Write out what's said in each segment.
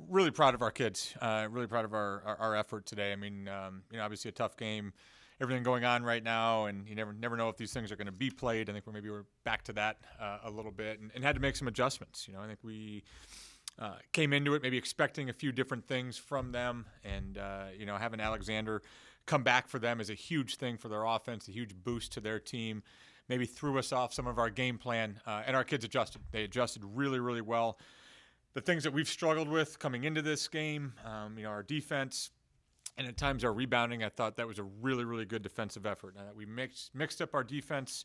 really proud of our kids. Really proud of our effort today. I mean, obviously a tough game, everything going on right now, and you never know if these things are going to be played. I think we're back to that a little bit, and had to make some adjustments. I think we came into it maybe expecting a few different things from them, and having Alexander come back for them is a huge thing for their offense, a huge boost to their team. Maybe threw us off some of our game plan, and our kids adjusted. They adjusted really, really well. The things that we've struggled with coming into this game, our defense, and at times our rebounding, I thought that was a really, really good defensive effort. We mixed up our defense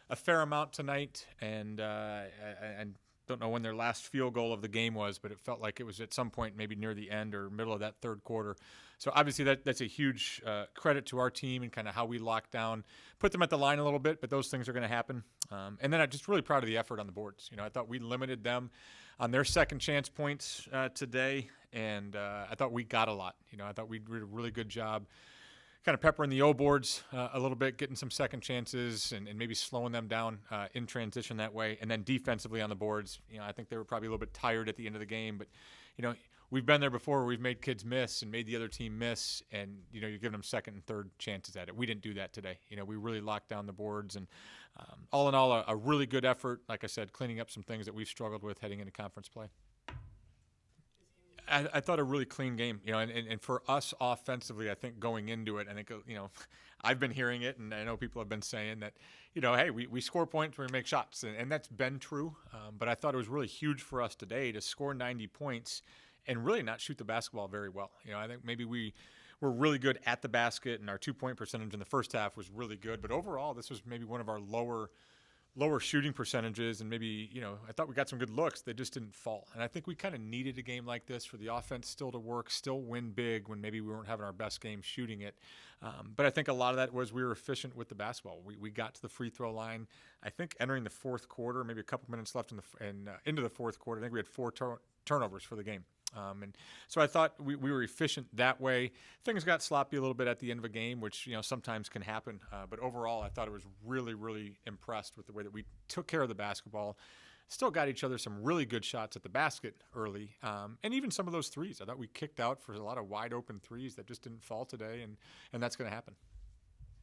a fair amount tonight, and don't know when their last field goal of the game was, but it felt like it was at some point maybe near the end or middle of that third quarter. So obviously that's a huge credit to our team and kind of how we locked down, put them at the line a little bit, but those things are going to happen. And then I'm just really proud of the effort on the boards. I thought we limited them on their second chance points today, and I thought we got a lot. I thought we did a really good job kind of peppering the O boards a little bit, getting some second chances and maybe slowing them down in transition that way. And then defensively on the boards, I think they were probably a little bit tired at the end of the game. But, we've been there before where we've made kids miss and made the other team miss. And, you're giving them second and third chances at it. We didn't do that today. We really locked down the boards. And all in all, a really good effort, like I said, cleaning up some things that we've struggled with heading into conference play. I thought a really clean game, and for us offensively, I think going into it, I think, I've been hearing it, and I know people have been saying that, hey, we score points when we make shots, and that's been true. But I thought it was really huge for us today to score 90 points and really not shoot the basketball very well. I think maybe we were really good at the basket, and our 2-point percentage in the first half was really good. But overall, this was maybe one of our lower shooting percentages, and maybe, I thought we got some good looks. They just didn't fall. And I think we kind of needed a game like this for the offense still to work, still win big when maybe we weren't having our best game shooting it. But I think a lot of that was we were efficient with the basketball. We got to the free throw line, I think entering the fourth quarter, maybe a couple minutes left into the fourth quarter. I think we had 4 turnovers for the game. And so I thought we were efficient that way. Things got sloppy a little bit at the end of a game, which sometimes can happen. But overall, I thought it was really, really impressed with the way that we took care of the basketball. Still got each other some really good shots at the basket early, and even some of those threes. I thought we kicked out for a lot of wide open threes that just didn't fall today, and that's going to happen.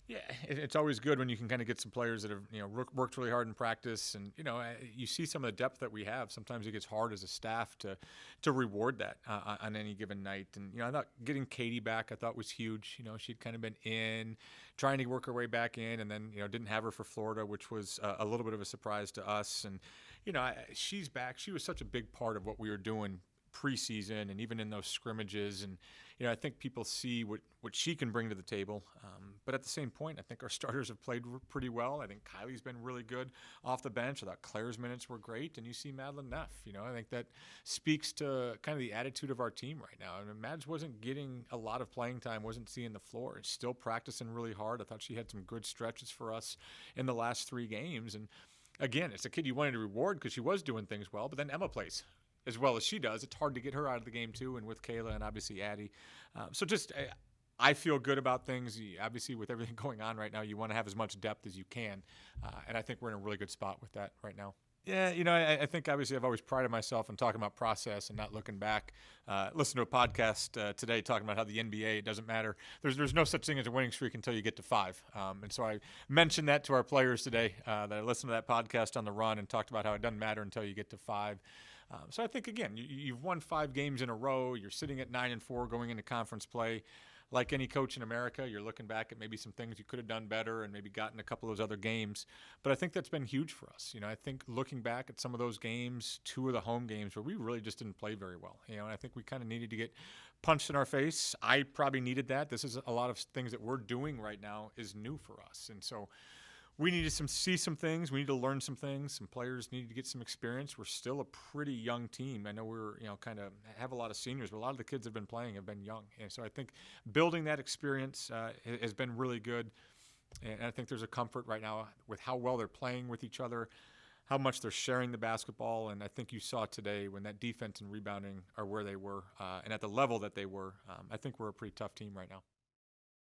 Yeah, it's always good when you can kind of get some players that have worked really hard in practice, and you see some of the depth that we have. Sometimes it gets hard as a staff to reward that on any given night. And I thought getting Katie back, I thought was huge. She'd kind of been in, trying to work her way back in, and then didn't have her for Florida, which was a little bit of a surprise to us. And she's back. She was such a big part of what we were doing preseason and even in those scrimmages, and I think people see what she can bring to the table, but at the same point I think our starters have played pretty well. I think Kylie's been really good off the bench. I thought Claire's minutes were great, and you see Madeline Neff. I think that speaks to kind of the attitude of our team right now. I mean, Mads wasn't getting a lot of playing time, wasn't seeing the floor, and still practicing really hard. I thought she had some good stretches for us in the last 3 games, and again, it's a kid you wanted to reward because she was doing things well, but then Emma plays as well as she does. It's hard to get her out of the game too, and with Kayla and obviously Addie. I feel good about things. Obviously, with everything going on right now, you want to have as much depth as you can, and I think we're in a really good spot with that right now. Yeah, I think obviously I've always prided myself on talking about process and not looking back. Listen to a podcast today talking about how the NBA, it doesn't matter. There's no such thing as a winning streak until you get to 5. And so I mentioned that to our players today, that I listened to that podcast on the run and talked about how it doesn't matter until you get to 5. So I think, again, you've won 5 games in a row. You're sitting at 9-4 going into conference play. Like any coach in America, you're looking back at maybe some things you could have done better and maybe gotten a couple of those other games. But I think that's been huge for us. I think looking back at some of those games, 2 of the home games where we really just didn't play very well. And I think we kind of needed to get punched in our face. I probably needed that. This is a lot of things that we're doing right now is new for us. And so we need to see some things. We need to learn some things. Some players need to get some experience. We're still a pretty young team. I know we're, kind of have a lot of seniors, but a lot of the kids have been playing have been young. And so I think building that experience has been really good. And I think there's a comfort right now with how well they're playing with each other, how much they're sharing the basketball. And I think you saw today when that defense and rebounding are where they were and at the level that they were. I think we're a pretty tough team right now.